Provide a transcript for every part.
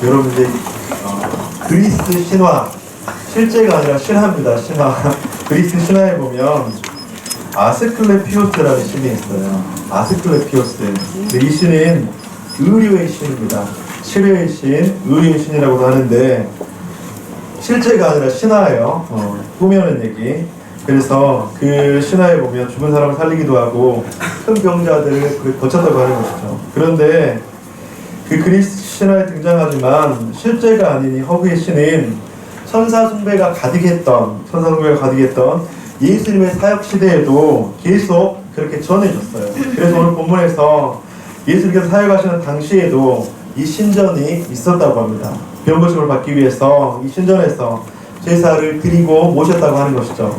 여러분들 그리스 신화, 실제가 아니라 신화입니다. 신화. 그리스 신화에 보면 아스클레피오스라는 신이 있어요. 아스클레피오스. 이 신은 의료의 신입니다. 치료의 신, 의료의 신이라고도 하는데 실제가 아니라 신화예요. 꾸며낸 얘기. 그래서 그 신화에 보면 죽은 사람을 살리기도 하고 큰 병자들을 고쳤다고 하는 것이죠. 그런데 그 그리스 신화에 등장하지만 실제가 아닌 이 허구의 신은 천사 숭배가 가득했던 예수님의 사역 시대에도 계속 그렇게 전해졌어요. 그래서 오늘 본문에서 예수님께서 사역하시는 당시에도 이 신전이 있었다고 합니다. 병고침을 받기 위해서 이 신전에서 제사를 드리고 모셨다고 하는 것이죠.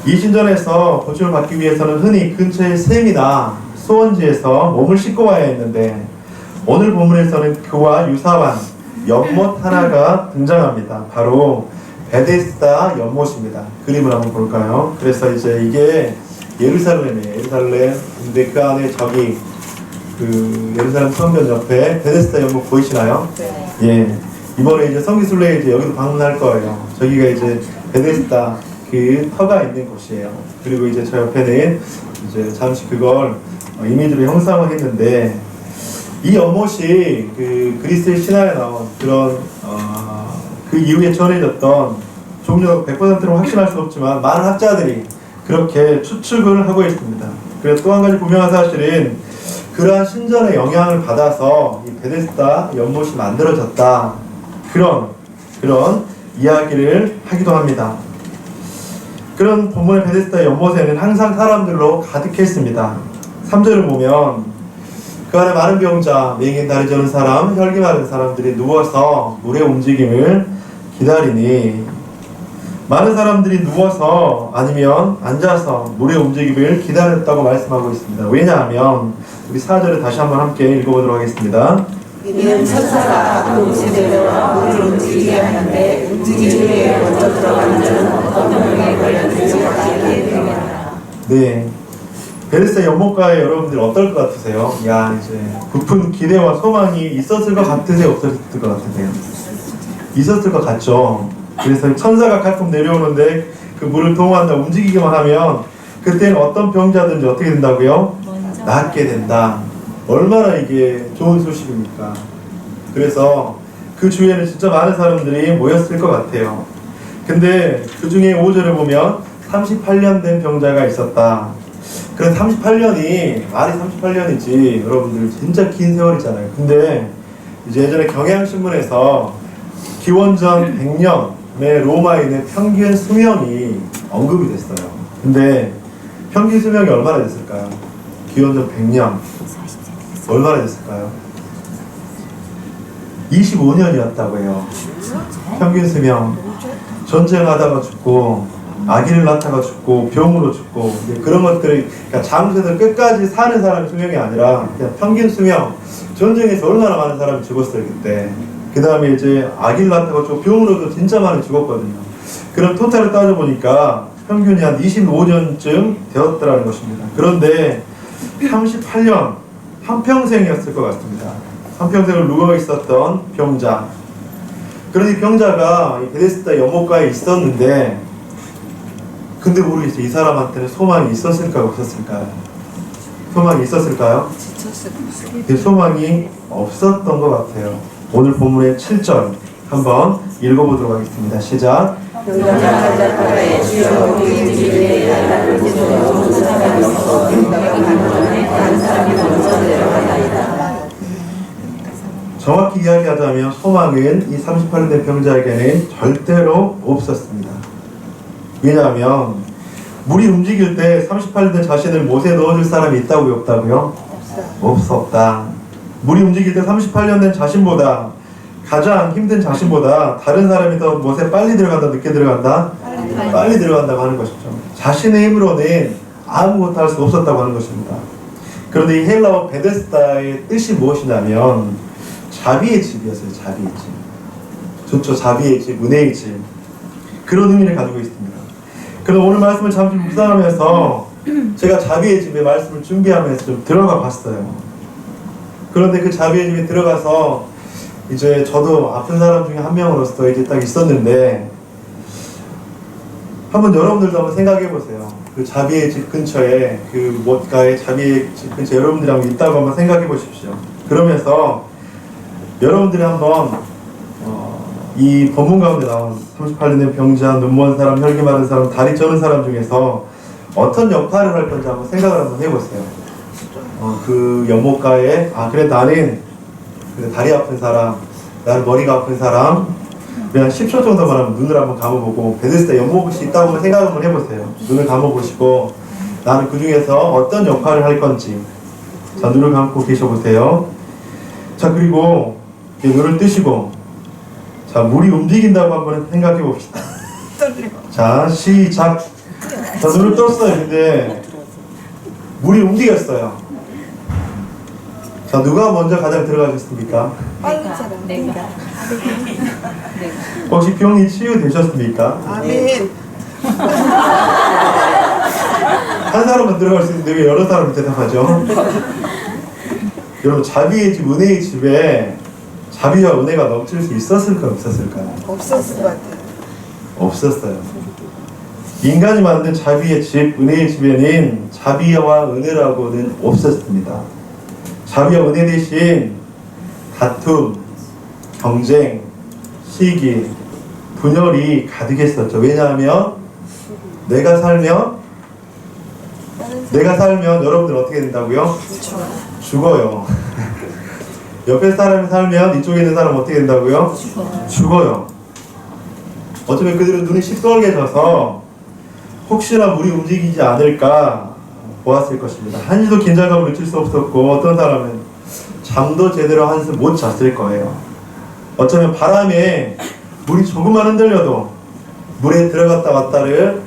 이 신전에서 고침을 받기 위해서는 흔히 근처의 샘이나 수원지에서 몸을 씻고 와야 했는데 오늘 본문에서는 그와 유사한 연못 하나가 등장합니다. 바로 베데스다 연못입니다. 그림을 한번 볼까요? 그래서 이제 이게 예루살렘이에요. 예루살렘. 근데 그 안에 저기 그 예루살렘 성전 옆에 베데스다 연못 보이시나요? 네. 예. 이번에 이제 성기순례 이제 여기도 방문할 거예요. 저기가 이제 베데스다 그 터가 있는 곳이에요. 그리고 이제 저 옆에는 이제 잠시 그걸 이미지로 형상을 했는데 이 연못이 그 그리스의 신화에 나온 그런 그 이후에 전해졌던 종류가 100%로 확신할 수 없지만 많은 학자들이 그렇게 추측을 하고 있습니다. 그래서 또 한 가지 분명한 사실은 그러한 신전의 영향을 받아서 이 베데스다 연못이 만들어졌다. 그런 이야기를 하기도 합니다. 그런 본문의 베데스다 연못에는 항상 사람들로 가득했습니다. 3절을 보면 그 안에 많은 병자, 맹인 다리 저는 사람, 혈기 마른 사람들이 누워서 물의 움직임을 기다리니 많은 사람들이 누워서 아니면 앉아서 물의 움직임을 기다렸다고 말씀하고 있습니다. 왜냐하면 우리 4절을 다시 한번 함께 읽어보도록 하겠습니다. 이는 천사가 그 움직임으로 물을 움직이게 하는데 움직임에 먼저 들어가는 자는 어떤 병에 걸렸는지 알게 되리라. 네. 베데스다 연못가에 여러분들 어떨 것 같으세요? 야, 이제 부푼 기대와 소망이 있었을 것 같으세요? 없었을 것 같으세요? 있었을 것 같죠. 그래서 천사가 가끔 내려오는데 그 물을 동원한다, 움직이기만 하면 그때는 어떤 병자든지 어떻게 된다고요? 낫게 된다. 얼마나 이게 좋은 소식입니까? 그래서 그 주위에는 진짜 많은 사람들이 모였을 것 같아요. 근데 그 중에 5절에 보면 38년 된 병자가 있었다. 그런 38년이 말이 38년이지 여러분들 진짜 긴 세월이잖아요. 근데 이제 예전에 경향신문에서 기원전 100년의 로마인의 평균 수명이 언급이 됐어요. 근데 평균 수명이 얼마나 됐을까요? 기원전 100년 얼마나 됐을까요? 25년이었다고 해요. 평균 수명. 전쟁하다가 죽고 아기를 낳다가 죽고 병으로 죽고 그런 것들이 그러니까 장세들 끝까지 사는 사람의 수명이 아니라 그냥 평균 수명. 전쟁에서 얼마나 많은 사람이 죽었어요 그때. 그 다음에 이제 아기를 낳다가 죽고 병으로도 진짜 많이 죽었거든요. 그럼 토탈을 따져보니까 평균이 한 25년쯤 되었더라는 것입니다. 그런데 38년 한평생이었을 것 같습니다. 한평생을 누워 있었던 병자. 그런 이 병자가 베데스다 연못가에 있었는데 근데 모르겠어요. 이 사람한테는 소망이 있었을까요? 없었을까요? 소망이 있었을까요? 그 소망이 없었던 것 같아요. 오늘 본문의 7절 한번 읽어보도록 하겠습니다. 시작. 정확히 이야기하자면 소망은 이 38년 된 병자에게는 절대로 없었습니다. 왜냐하면 물이 움직일 때 38년 된 자신을 못에 넣어줄 사람이 있다고요? 없다고요? 없었다. 물이 움직일 때 38년 된 자신보다 가장 힘든 자신보다 다른 사람이 더 못에 빨리 들어간다, 늦게 들어간다? 빨리 들어간다고 하는 것이죠. 자신의 힘으로는 아무것도 할 수 없었다고 하는 것입니다. 그런데 이 헬라어 베데스다의 뜻이 무엇이냐면 자비의 집이었어요. 자비의 집. 좋죠. 자비의 집, 은혜의 집. 그런 의미를 가지고 있습니다. 그래서 오늘 말씀을 잠시 묵상하면서 제가 자비의 집에 말씀을 준비하면서 좀 들어가 봤어요. 그런데 그 자비의 집에 들어가서 이제 저도 아픈 사람 중에 한 명으로서 이제 딱 있었는데, 한번 여러분들도 한번 생각해 보세요. 그 자비의 집 근처에, 그 못가의 자비의 집 근처에 여러분들이 한번 있다고 한번 생각해 보십시오. 그러면서 여러분들이 한번 이 본문 가운데 나온 38년 된 병자, 눈먼 사람, 혈기 마른 사람, 다리 저는 사람 중에서 어떤 역할을 할 건지 한번 생각을 한번 해보세요. 그 연못가에 그래 나는 그래, 다리 아픈 사람, 나는 머리가 아픈 사람, 그냥 10초 정도만 하면 눈을 한번 감아보고 베데스다 연못이 있다고 한번 생각 한번 해보세요. 눈을 감아보시고 나는 그 중에서 어떤 역할을 할 건지. 자, 눈을 감고 계셔보세요. 자, 그리고 눈을 뜨시고, 자, 물이 움직인다고 한번 생각해 봅시다. 자, 시작. 자, 눈을 떴어요. 근데 물이 움직였어요. 자, 누가 먼저 가장 들어가셨습니까? 내가. 혹시 병이 치유되셨습니까? 아멘. 한 사람만 들어갈 수 있는데 왜 여러 사람이 대답하죠? 여러분, 자비의 집, 은혜의 집에 자비와 은혜가 넘칠 수 있었을까요? 없었을까요? 없었을 것 같아요. 없었어요. 인간이 만든 자비의 집, 은혜의 집에는 자비와 은혜라고는 없었습니다. 자비와 은혜 대신 다툼, 경쟁, 시기, 분열이 가득했었죠. 왜냐하면 내가 살면 여러분들 어떻게 된다고요? 죽어요. 옆에 사람이 살면 이쪽에 있는 사람은 어떻게 된다고요? 죽어요. 어쩌면 그들은 눈이 시뻘개져서 혹시나 물이 움직이지 않을까 보았을 것입니다. 한시도 긴장감을 느낄 수 없었고, 어떤 사람은 잠도 제대로 한숨 못 잤을 거예요. 어쩌면 바람에 물이 조금만 흔들려도 물에 들어갔다 왔다를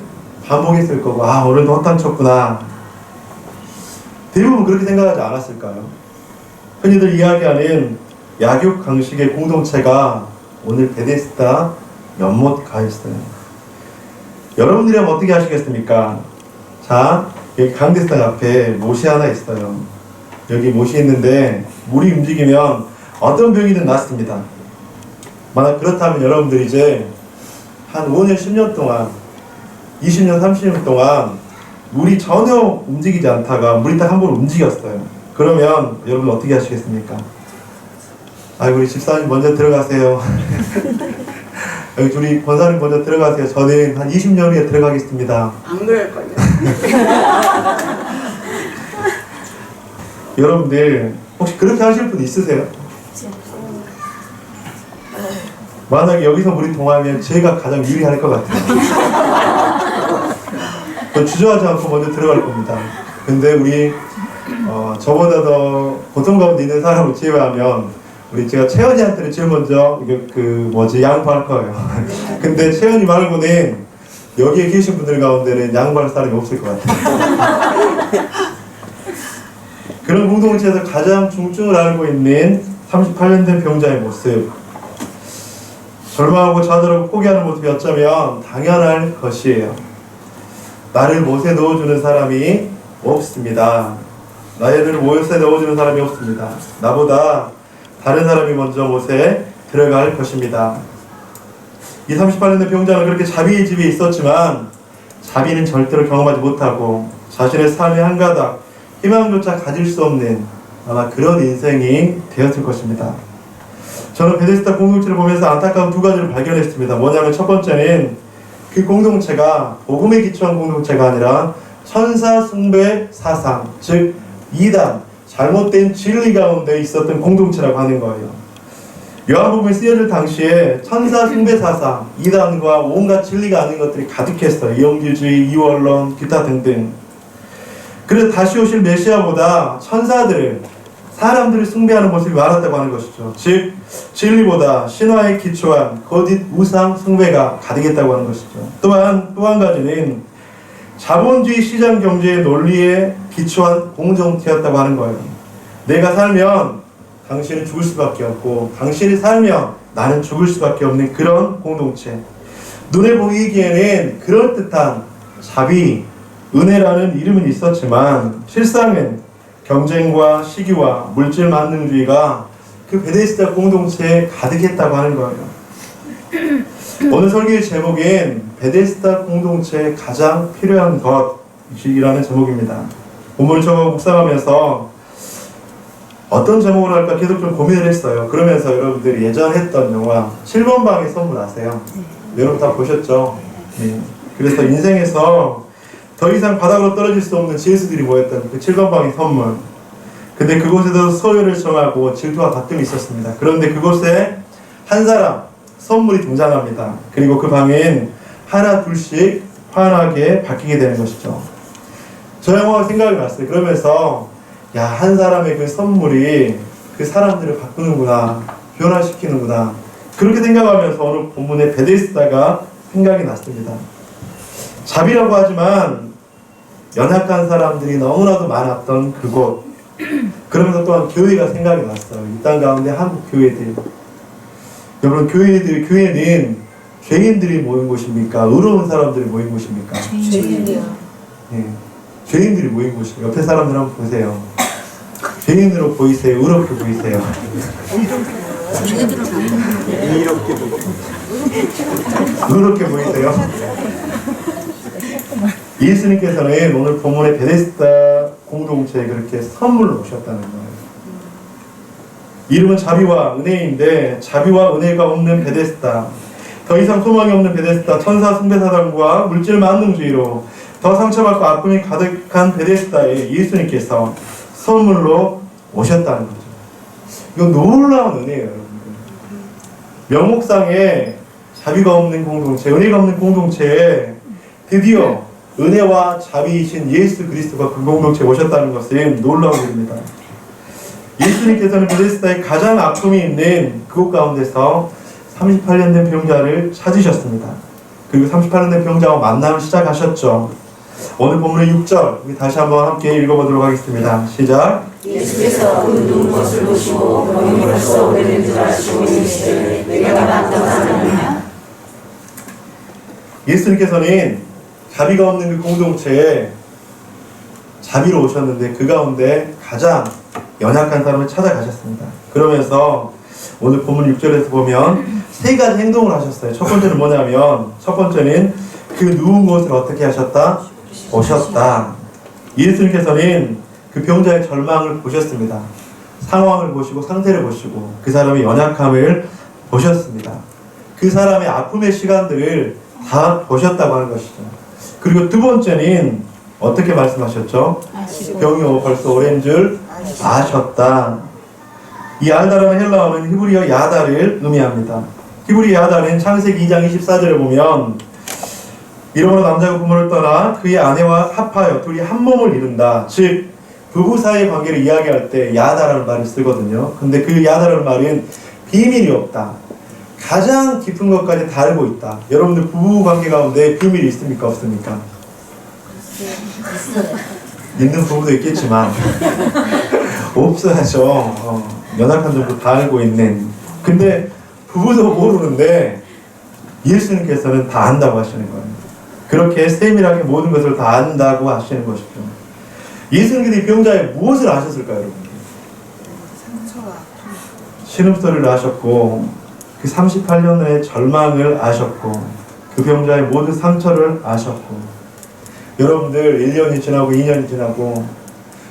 반복했을 거고, 오늘도 헛땅 쳤구나. 대부분 그렇게 생각하지 않았을까요? 흔히들 이야기하는 약육 강식의 공동체가 오늘 베데스다 연못가에 있어요. 여러분들이라면 어떻게 하시겠습니까? 자, 여기 강대상 앞에 못이 하나 있어요. 여기 못이 있는데 물이 움직이면 어떤 병이든 낫습니다. 만약 그렇다면 여러분들이 이제 한 5년, 10년 동안, 20년, 30년 동안 물이 전혀 움직이지 않다가 물이 딱 한 번 움직였어요. 그러면 여러분 어떻게 하시겠습니까? 우리 집사님 먼저 들어가세요. 여기 둘이 권사님 먼저 들어가세요. 저는 한 20년 후에 들어가겠습니다. 안 그럴걸요? 여러분들 혹시 그렇게 하실 분 있으세요? 만약에 여기서 물이 통하면 제가 가장 유리할 것 같아요. 주저하지 않고 먼저 들어갈 겁니다. 근데 우리 저보다 더 고통 가운데 있는 사람을 제외하면 우리 제가 채연이한테는 제일 먼저 양보할 거예요. 근데 채연이 말고는 여기에 계신 분들 가운데는 양보할 사람이 없을 것 같아요. 그런 공동체에서 가장 중증을 앓고 있는 38년 된 병자의 모습, 절망하고 좌절하고 포기하는 모습이 어쩌면 당연할 것이에요. 나를 못에 넣어주는 사람이 없습니다. 나를 못에 넣어주는 사람이 없습니다. 나보다 다른 사람이 먼저 못에 들어갈 것입니다. 이 38년 된 병자는 그렇게 자비의 집에 있었지만 자비는 절대로 경험하지 못하고 자신의 삶의 한 가닥 희망조차 가질 수 없는 아마 그런 인생이 되었을 것입니다. 저는 베데스다 공동체를 보면서 안타까운 두 가지를 발견했습니다. 뭐냐면 첫 번째는 그 공동체가 복음에 기초한 공동체가 아니라 천사 숭배 사상, 즉 이단, 잘못된 진리 가운데 있었던 공동체라고 하는 거예요. 요한복음이 쓰여질 당시에 천사 숭배 사상, 이단과 온갖 진리가 아닌 것들이 가득했어요. 이영주주의, 이원론, 기타 등등. 그래서 다시 오실 메시아보다 천사들을, 사람들을 숭배하는 모습이 많았다고 하는 것이죠. 즉 진리보다 신화에 기초한 거짓 우상 숭배가 가득했다고 하는 것이죠. 또한 또 한 가지는 자본주의 시장 경제의 논리에 기초한 공동체였다고 하는 거예요. 내가 살면 당신은 죽을 수밖에 없고 당신이 살면 나는 죽을 수밖에 없는 그런 공동체. 눈에 보이기에는 그럴듯한 자비, 은혜라는 이름은 있었지만 실상은 경쟁과 시기와 물질 만능주의가 그 베데스다 공동체에 가득했다고 하는 거예요. 오늘 설교의 제목인 베데스다 공동체에 가장 필요한 것이라는 제목입니다. 본문을 저거 묵상하면서 어떤 제목으로 할까 계속 좀 고민을 했어요. 그러면서 여러분들이 예전 했던 영화 7번 방의 선물 아세요? 여러분 다 보셨죠? 네. 그래서 인생에서 더 이상 바닥으로 떨어질 수 없는 지혜수들이 모였던 그 7번 방의 선물. 근데 그곳에도 소유를 정하고 질투와 다툼이 있었습니다. 그런데 그곳에 한 사람, 선물이 등장합니다. 그리고 그 방엔 하나 둘씩 환하게 바뀌게 되는 것이죠. 저 영화가 생각이 났어요. 그러면서 야, 한 사람의 그 선물이 그 사람들을 바꾸는구나, 변화시키는구나, 그렇게 생각하면서 오늘 본문의 베데스다가 생각이 났습니다. 잡이라고 하지만 연약한 사람들이 너무나도 많았던 그곳, 그러면서 또한 교회가 생각이 났어요. 이 땅 가운데 한국 교회들, 여러분 교회는 죄인들이 모인 곳입니까? 의로운 사람들이 모인 곳입니까? 죄인이요. 네. 죄인들이 모인 곳이에요. 옆에 사람들 한번 보세요. 죄인으로 보이세요? 의롭게 보이세요? 의롭게 보이세요? 예수님께서는 오늘 본문의 베데스다 공동체에 그렇게 선물로 오셨다는 거예요. 이름은 자비와 은혜인데 자비와 은혜가 없는 베데스다, 더 이상 소망이 없는 베데스다, 천사 숭배사단과 물질 만능주의로 더 상처받고 아픔이 가득한 베데스다에 예수님께서 선물로 오셨다는 거죠. 이건 놀라운 은혜예요, 여러분들. 명목상에 자비가 없는 공동체, 은혜가 없는 공동체에 드디어 은혜와 자비이신 예수 그리스도가 그 공동체에 오셨다는 것은 놀라운 일입니다. 예수님께서는 베데스다에 가장 아픔이 있는 그곳 가운데서 38년 된 병자를 찾으셨습니다. 그리고 38년 된 병자와 만남을 시작하셨죠. 오늘 본문의 6절 우리 다시 한번 함께 읽어보도록 하겠습니다. 시작. 예수께서 그 누운 것을 보시고 병이 벌써 오래된 줄 아시고 이르시되 내가 나타나느냐. 예수님께서는 자비가 없는 그 공동체에 자비로 오셨는데 그 가운데 가장 연약한 사람을 찾아가셨습니다. 그러면서 오늘 본문 6절에서 보면 세 가지 행동을 하셨어요. 첫 번째는 뭐냐면, 첫 번째는 그 누운 곳을 어떻게 하셨다? 보셨다. 예수님께서는 그 병자의 절망을 보셨습니다. 상황을 보시고 상태를 보시고 그 사람의 연약함을 보셨습니다. 그 사람의 아픔의 시간들을 다 보셨다고 하는 것이죠. 그리고 두 번째는 어떻게 말씀하셨죠? 병이 벌써 오랜 줄 아셨다. 이 알다라는 헬라어는 히브리어 야다를 의미합니다. 히브리어 야다는 창세기 2장 24절에 보면 이러므로 남자가 부모를 떠나 그의 아내와 합하여 둘이 한 몸을 이룬다. 즉 부부 사이의 관계를 이야기할 때 야다라는 말을 쓰거든요. 근데 그 야다라는 말은 비밀이 없다, 가장 깊은 것까지 다루고 있다. 여러분들 부부 관계 가운데 비밀이 있습니까? 없습니까? 있는 부부도 있겠지만 없어야죠. 연약한 점도 다 알고 있는. 근데 부부도 모르는데 예수님께서는 다 안다고 하시는 거예요. 그렇게 세밀하게 모든 것을 다 안다고 하시는 것이죠. 예수님께서 이 병자의 무엇을 아셨을까요, 여러분? 신음소리를 아셨고 그 38년의 절망을 아셨고 그 병자의 모든 상처를 아셨고, 여러분들 1년이 지나고 2년이 지나고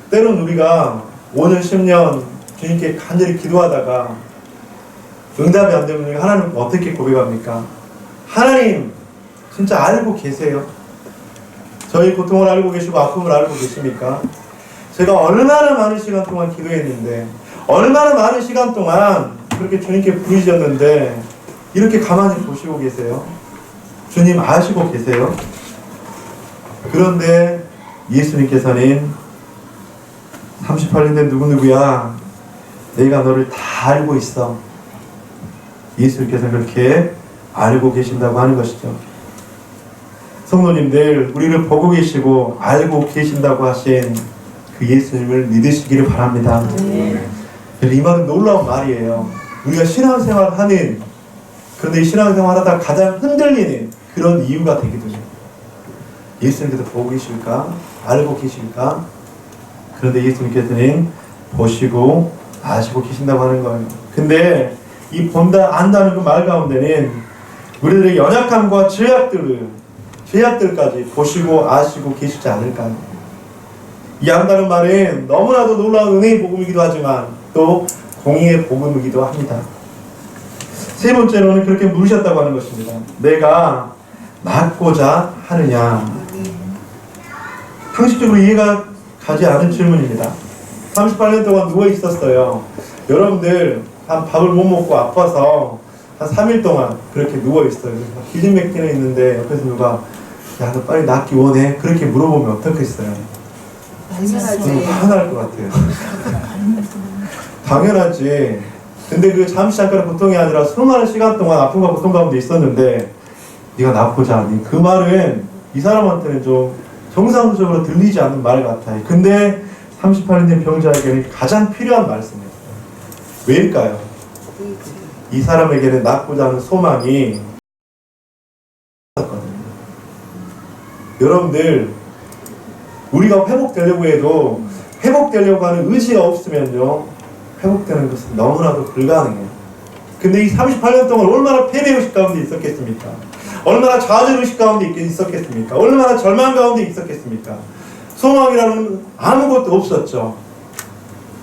때론 우리가 5년 10년 주님께 간절히 기도하다가 응답이 안 되면 하나님 어떻게 고백합니까? 하나님 진짜 알고 계세요? 저희 고통을 알고 계시고 아픔을 알고 계십니까? 제가 얼마나 많은 시간 동안 기도했는데, 얼마나 많은 시간 동안 그렇게 주님께 부르짖었는데 이렇게 가만히 보시고 계세요? 주님 아시고 계세요? 그런데 예수님께서는 38년 된 누구누구야, 내가 너를 다 알고 있어. 예수님께서 그렇게 알고 계신다고 하는 것이죠. 성도님들, 우리를 보고 계시고 알고 계신다고 하신 그 예수님을 믿으시기를 바랍니다. 이 말은 놀라운 말이에요. 우리가 신앙생활을 하는, 그런데 이 신앙생활 하다가 가장 흔들리는 그런 이유가 되기도 해요. 예수님께서 보고 계실까? 알고 계실까? 그런데 예수님께서는 보시고 아시고 계신다고 하는 거예요. 근데 이 본다 안다는 그 말 가운데는 우리들의 연약함과 죄악들까지 보시고 아시고 계시지 않을까요? 이 안다는 말은 너무나도 놀라운 은혜의 복음이기도 하지만 또 공의의 복음이기도 합니다. 세 번째로는 그렇게 물으셨다고 하는 것입니다. 내가 낫고자 하느냐. 상식적으로 이해가 가지 않은 질문입니다. 38년 동안 누워 있었어요. 여러분들 한 밥을 못 먹고 아파서 한 3일 동안 그렇게 누워 있어요. 기진맥진해 있는데 옆에서 누가 야, 너 빨리 낫기 원해? 그렇게 물어보면 어떻겠어요? 화날 것 같아요. 당연하지. 근데 그 잠시 잠깐의 고통이 아니라 수많은 시간 동안 아픔과 고통 가운데 있었는데 네가 낫고자 하니, 그 말은 이 사람한테는 좀 정상적으로 들리지 않는 말 같아요. 근데 38년 된 병자에게는 가장 필요한 말씀이었어요. 왜일까요? 이 사람에게는 낫고자 하는 소망이 있었거든요. 여러분들, 우리가 회복되려고 해도 회복되려고 하는 의지가 없으면요, 회복되는 것은 너무나도 불가능해요. 근데 이 38년 동안 얼마나 패배의식 가운데 있었겠습니까? 얼마나 좌절의식 가운데 있었겠습니까? 얼마나 절망 가운데 있었겠습니까? 소망이라는 아무것도 없었죠.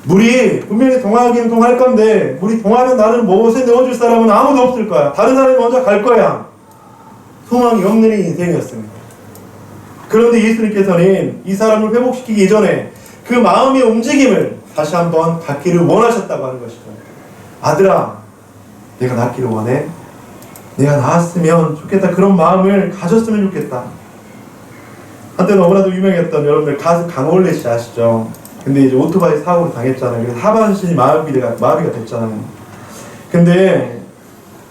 물이 분명히 동하긴 동할 건데, 물이 동하면 나는 무엇에 넣어줄 사람은 아무도 없을 거야. 다른 사람이 먼저 갈 거야. 소망이 없는 인생이었습니다. 그런데 예수님께서는 이 사람을 회복시키기 이전에 그 마음의 움직임을 다시 한번 갖기를 원하셨다고 하는 것이죠. 아들아, 내가 낫기를 원해? 내가 나았으면 좋겠다. 그런 마음을 가졌으면 좋겠다. 한때 너무나도 유명했던 여러분들 가수 강원래 씨 아시죠? 근데 이제 오토바이 사고를 당했잖아요. 그래서 하반신이 마비가 됐잖아요. 근데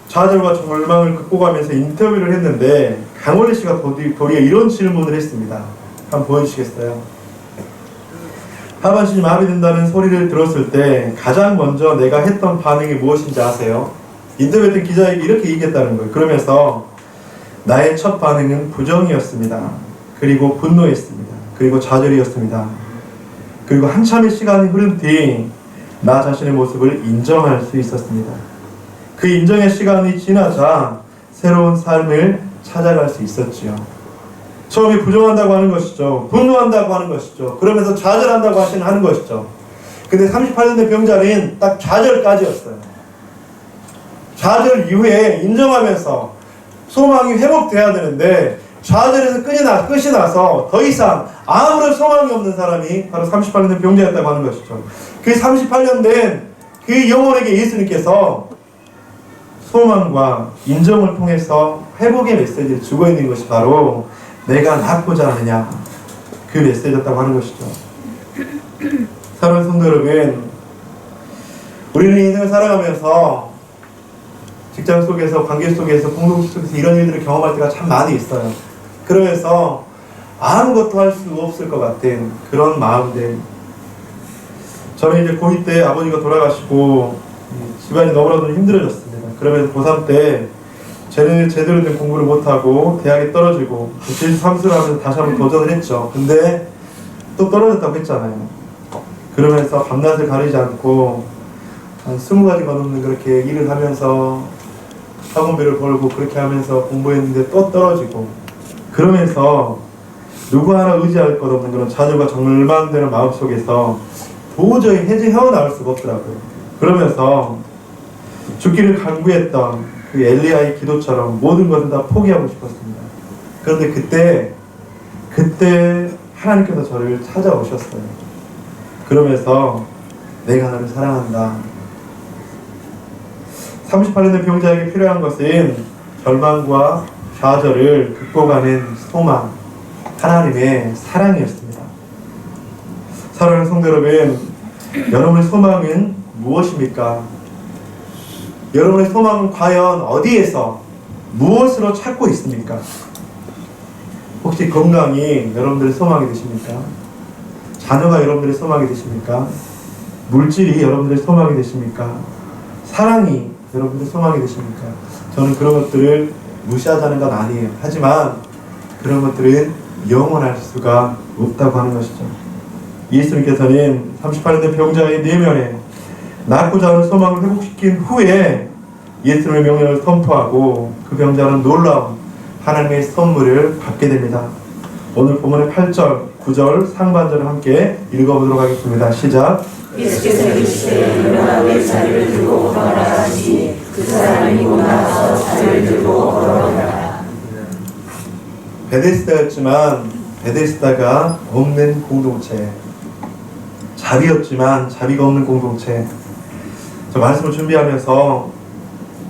좌절과 절망을 극복하면서 인터뷰를 했는데 강원래 씨가 도리어 이런 질문을 했습니다. 한번 보여주시겠어요? 하반신이 마비된다는 소리를 들었을 때 가장 먼저 내가 했던 반응이 무엇인지 아세요? 인터뷰했던 기자에게 이렇게 얘기했다는 거예요. 그러면서 나의 첫 반응은 부정이었습니다. 그리고 분노했습니다. 그리고 좌절이었습니다. 그리고 한참의 시간이 흐른 뒤 나 자신의 모습을 인정할 수 있었습니다. 그 인정의 시간이 지나자 새로운 삶을 찾아갈 수 있었지요. 처음에 부정한다고 하는 것이죠. 분노한다고 하는 것이죠. 그러면서 좌절한다고 하는 것이죠. 근데 38년 된 병자는 딱 좌절까지였어요. 좌절 이후에 인정하면서 소망이 회복돼야 되는데 좌절에서 끝이 나서 더 이상 아무런 소망이 없는 사람이 바로 38년 된 병자였다고 하는 것이죠. 그 38년 된 그 영혼에게 예수님께서 소망과 인정을 통해서 회복의 메시지를 주고 있는 것이 바로 내가 낫고자 하느냐, 그 메시지였다고 하는 것이죠. 사랑하는 성도 여러분, 우리는 인생을 살아가면서 직장 속에서, 관계 속에서, 공동체 속에서 이런 일들을 경험할 때가 참 많이 있어요. 그러면서 아무것도 할 수 없을 것 같은 그런 마음들. 저는 이제 고2 때 아버지가 돌아가시고 집안이 너무나도 힘들어졌습니다. 그러면서 고3 때 제대로 된 공부를 못하고 대학에 떨어지고 제주 삼수를 하면서 다시 한번 도전을 했죠. 근데 또 떨어졌다고 했잖아요. 그러면서 밤낮을 가리지 않고 한 20가지가 넘는 그렇게 일을 하면서 학원비를 벌고 그렇게 하면서 공부했는데 또 떨어지고, 그러면서 누구 하나 의지할 것 없는 그런 좌절과 절망되는 마음속에서 도저히 헤어나올 수가 없더라고요. 그러면서 죽기를 간구했던 그 엘리야의 기도처럼 모든 것을 다 포기하고 싶었습니다. 그런데 그때 하나님께서 저를 찾아오셨어요. 그러면서 내가 너를 사랑한다. 38년 된 병자에게 필요한 것은 절망과 좌절을 극복하는 소망, 하나님의 사랑이었습니다. 사랑하는 성도 여러분, 여러분의 소망은 무엇입니까? 여러분의 소망은 과연 어디에서 무엇으로 찾고 있습니까? 혹시 건강이 여러분들의 소망이 되십니까? 자녀가 여러분들의 소망이 되십니까? 물질이 여러분들의 소망이 되십니까? 사랑이 여러분들의 소망이 되십니까? 저는 그런 것들을 무시하자는 건 아니에요. 하지만 그런 것들은 영원할 수가 없다고 하는 것이죠. 예수님께서는 38년 된 병자의 내면에 낳고자 하는 소망을 회복시킨 후에 예수님의 명령을 선포하고 그 병자는 놀라운 하나님의 선물을 받게 됩니다. 오늘 본문의 8절, 9절 상반절을 함께 읽어보도록 하겠습니다. 시작. 예수께서 이르시되 일어나 내 자리를 들고 걸어라 하시니 그 사람이 일어나서 자리를 들고 걸어오더라. 베데스다였지만 베데스다가 없는 공동체, 자비였지만 자비가 없는 공동체. 저 말씀을 준비하면서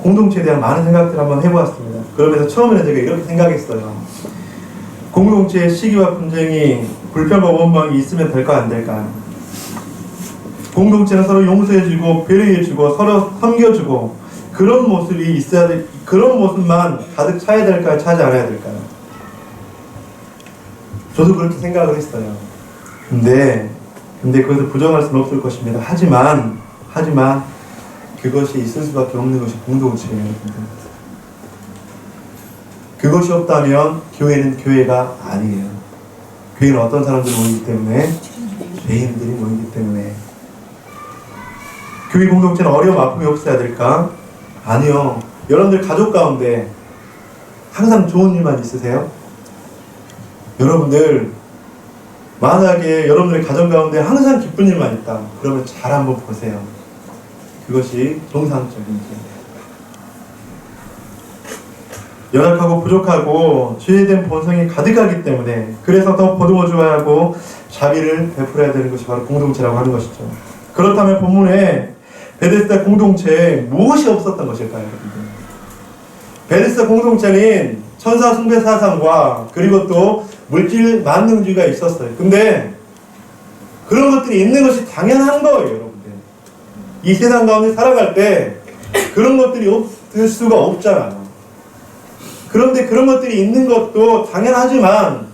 공동체에 대한 많은 생각들을 한번 해보았습니다. 그러면서 처음에는 제가 이렇게 생각했어요. 공동체의 시기와 분쟁이, 불평과 원망이 있으면 될까 안 될까요? 공동체는 서로 용서해주고 배려해주고 서로 섬겨주고 그런 모습이 있어야 돼. 그런 모습만 가득 차야 될까요? 차지 않아야 될까요? 저도 그렇게 생각을 했어요. 근데 그것을 부정할 수는 없을 것입니다. 하지만 그것이 있을 수밖에 없는 것이 공동체예요. 그것이 없다면 교회는 교회가 아니에요. 교회는 어떤 사람들이 모이기 때문에, 죄인들이 모이기 때문에. 교회 공동체는 어려움, 아픔이 없어야 될까? 아니요. 여러분들 가족 가운데 항상 좋은 일만 있으세요? 여러분들 만약에 여러분들의 가정 가운데 항상 기쁜 일만 있다, 그러면 잘 한번 보세요. 그것이 정상적인지. 연약하고 부족하고 죄된 본성이 가득하기 때문에, 그래서 더 보듬어 주어야 하고 자비를 베풀어야 되는 것이 바로 공동체라고 하는 것이죠. 그렇다면 본문에 베데스다 공동체에 무엇이 없었던 것일까요, 여러분들? 베데스다 공동체는 천사 숭배 사상과 그리고 또 물질 만능주의가 있었어요. 근데 그런 것들이 있는 것이 당연한 거예요, 여러분들. 이 세상 가운데 살아갈 때 그런 것들이 없을 수가 없잖아요. 그런데 그런 것들이 있는 것도 당연하지만,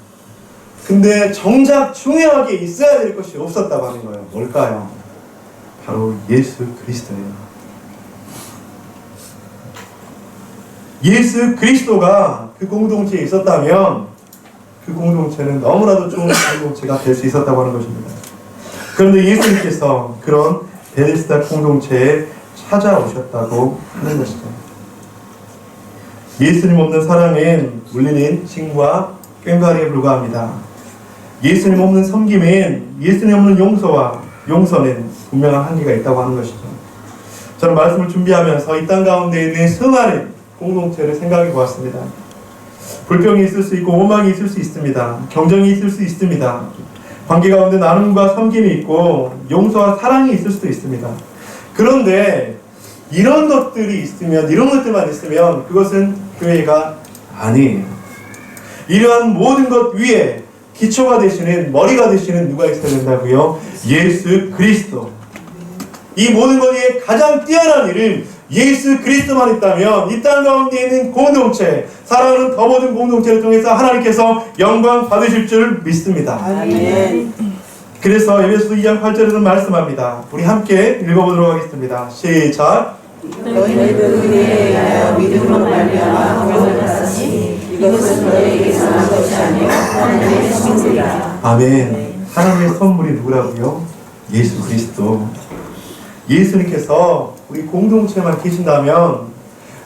근데 정작 중요하게 있어야 될 것이 없었다고 하는 거예요. 뭘까요? 바로 예수 그리스도예요. 예수 그리스도가 그 공동체에 있었다면 그 공동체는 너무나도 좋은 공동체가 될 수 있었다고 하는 것입니다. 그런데 예수님께서 그런 베데스다 공동체에 찾아오셨다고 하는 것이죠. 예수님 없는 사랑은 물리는 신과 꽹과리에 불과합니다. 예수님 없는 섬김은, 예수님 없는 용서는 분명한 한계가 있다고 하는 것이죠. 저는 말씀을 준비하면서 이 땅 가운데 있는 수많은 공동체를 생각해 보았습니다. 불평이 있을 수 있고 원망이 있을 수 있습니다. 경쟁이 있을 수 있습니다. 관계 가운데 나눔과 섬김이 있고 용서와 사랑이 있을 수도 있습니다. 그런데 이런 것들만 있으면 그것은 교회가 아니에요. 이러한 모든 것 위에 기초가 되시는, 머리가 되시는 누가 있어야 된다고요? 예수 그리스도. 이 모든 것 위에 가장 뛰어난 일을 예수 그리스도만 있다면 이 땅 가운데 있는 공동체, 사랑하는 더 모든 공동체를 통해서 하나님께서 영광 받으실 줄 믿습니다. 아멘. 그래서 에베소서 2장 8절에서 말씀합니다. 우리 함께 읽어보도록 하겠습니다. 시작. 너희는 은혜에 의하여 믿음으로 말미암아 구원을 받았으니 이것은 너희에게서 난 것이 아니요 하나님의 선물이라. 아멘. 하나님의 선물이 누구라고요? 예수 그리스도. 예수님께서 우리 공동체에만 계신다면,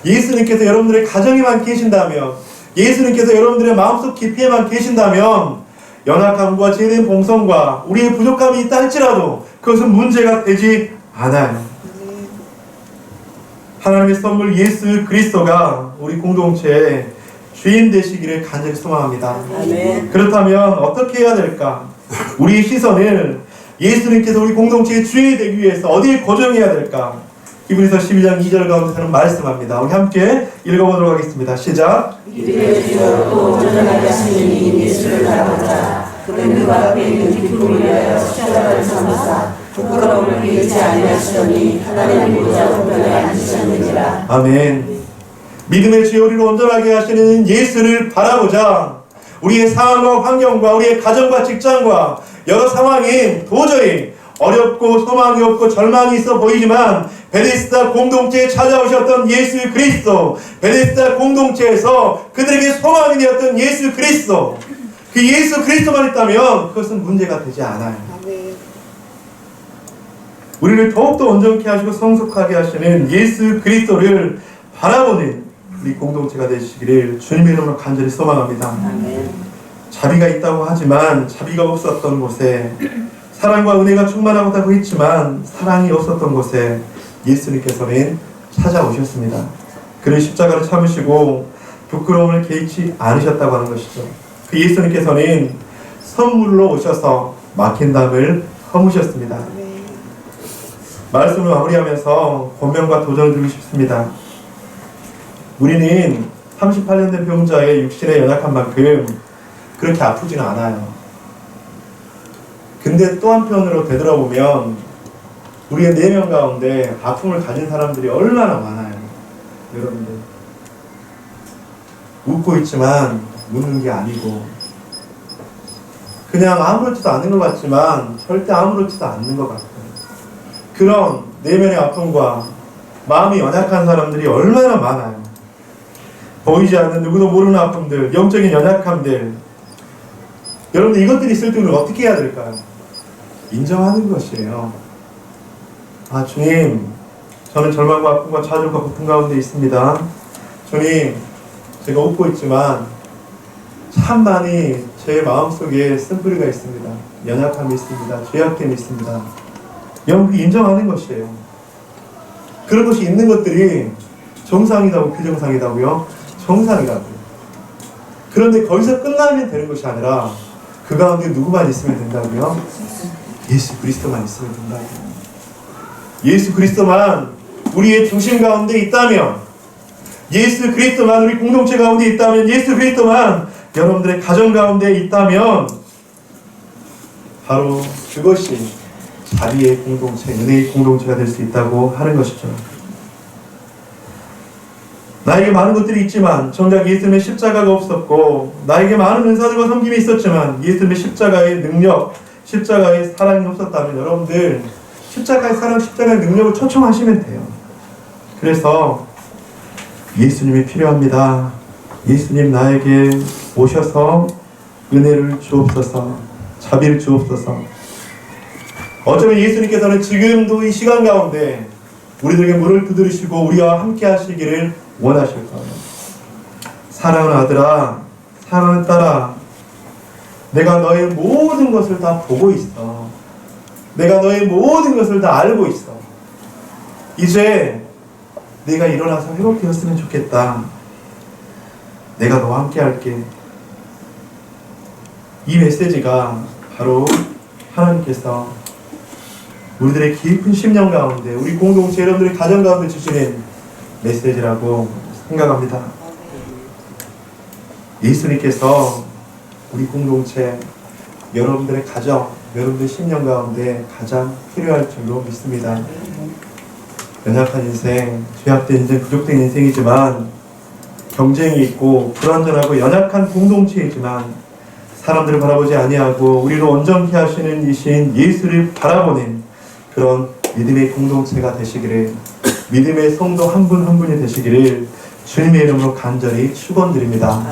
예수님께서 여러분들의 가정에만 계신다면, 예수님께서 여러분들의 마음속 깊이에만 계신다면, 연약함과 죄된 본성과 우리의 부족함이 있다 할지라도 그것은 문제가 되지 않아요. 하나님의 선물 예수 그리스도가 우리 공동체의 주인 되시기를 간절히 소망합니다. 아멘. 그렇다면 어떻게 해야 될까? 우리의 시선을 예수님께서 우리 공동체의 주인이 되기 위해서 어디에 고정해야 될까? 히브리서 12장 2절 가운데서는 말씀합니다. 우리 함께 읽어보도록 하겠습니다. 시작. 이들의 주여 또 온전하게 하시는 이 예수를 닮았다. 그는 그 앞에 있는 기쁨을 위하여 십자가를 삼으사 부끄러움을 잃지 아니하시더니 하나님 보좌 우편에 앉으셨느니라. 아멘. 믿음의 주여 우리를 온전하게 하시는 예수를 바라보자. 우리의 상황과 환경과 우리의 가정과 직장과 여러 상황이 도저히 어렵고 소망이 없고 절망이 있어 보이지만, 베데스다 공동체에 찾아오셨던 예수 그리스도, 베데스다 공동체에서 그들에게 소망이 되었던 예수 그리스도, 그 예수 그리스도만 있다면 그것은 문제가 되지 않아요. 우리를 더욱더 온전케 하시고 성숙하게 하시는 예수 그리스도를 바라보는 우리 공동체가 되시기를 주님의 이름으로 간절히 소망합니다. 자비가 있다고 하지만 자비가 없었던 곳에, 사랑과 은혜가 충만하다고 했지만 사랑이 없었던 곳에 예수님께서는 찾아오셨습니다. 그를 십자가를 참으시고 부끄러움을 개의치 않으셨다고 하는 것이죠. 그 예수님께서는 선물로 오셔서 막힌 담을 허무셨습니다. 말씀을 마무리하면서 권면과 도전을 드리고 싶습니다. 우리는 38년 된 병자의 육신에 연약한 만큼 그렇게 아프지는 않아요. 근데 또 한편으로 되돌아보면 우리의 4명 가운데 아픔을 가진 사람들이 얼마나 많아요. 여러분들 웃고 있지만 웃는 게 아니고 그냥 아무렇지도 않은 것 같지만 절대 아무렇지도 않는 것 같아요. 그런 내면의 아픔과 마음이 연약한 사람들이 얼마나 많아요. 보이지 않는 누구도 모르는 아픔들, 영적인 연약함들. 여러분들 이것들이 있을 때 우리는 어떻게 해야 될까요? 인정하는 것이에요. 아, 주님, 저는 절망과 아픔과 좌절과 고통 가운데 있습니다. 주님, 제가 웃고 있지만 참 많이 제 마음속에 쓴뿌리가 있습니다. 연약함이 있습니다. 죄악됨이 있습니다. 여러분, 인정하는 것이에요. 그런 것이 있는 것들이 정상이라고, 비정상이라고요? 정상이라고요. 그런데 거기서 끝나면 되는 것이 아니라 그 가운데 누구만 있으면 된다고요? 예수 그리스도만 있으면 된다고요. 예수 그리스도만 우리의 중심 가운데 있다면, 예수 그리스도만 우리 공동체 가운데 있다면, 예수 그리스도만 여러분들의 가정 가운데 있다면 바로 그것이 자비의 공동체, 은혜의 공동체가 될 수 있다고 하는 것이죠. 나에게 많은 것들이 있지만 정작 예수님의 십자가가 없었고, 나에게 많은 은사들과 섬김이 있었지만 예수님의 십자가의 능력, 십자가의 사랑이 없었다면 여러분들 십자가의 사랑, 십자가의 능력을 초청하시면 돼요. 그래서 예수님이 필요합니다. 예수님 나에게 오셔서 은혜를 주옵소서, 자비를 주옵소서. 어쩌면 예수님께서는 지금도 이 시간 가운데 우리들에게 문을 두드리시고 우리와 함께 하시기를 원하실 거예요. 사랑하는 아들아, 사랑하는 딸아, 내가 너의 모든 것을 다 보고 있어. 내가 너의 모든 것을 다 알고 있어. 이제 네가 일어나서 회복되었으면 좋겠다. 내가 너와 함께 할게. 이 메시지가 바로 하나님께서 우리들의 깊은 심령 가운데, 우리 공동체 여러분들의 가정 가운데 주시는 메시지라고 생각합니다. 예수님께서 우리 공동체, 여러분들의 가정, 여러분들의 심령 가운데 가장 필요할 줄로 믿습니다. 연약한 인생, 죄악된 인생, 부족된 인생이지만, 경쟁이 있고 불완전하고 연약한 공동체이지만 사람들을 바라보지 아니하고 우리를 온전케 하시는 이신 예수를 바라보는 그런 믿음의 공동체가 되시기를, 믿음의 성도 한 분 한 분이 되시기를 주님의 이름으로 간절히 축원드립니다.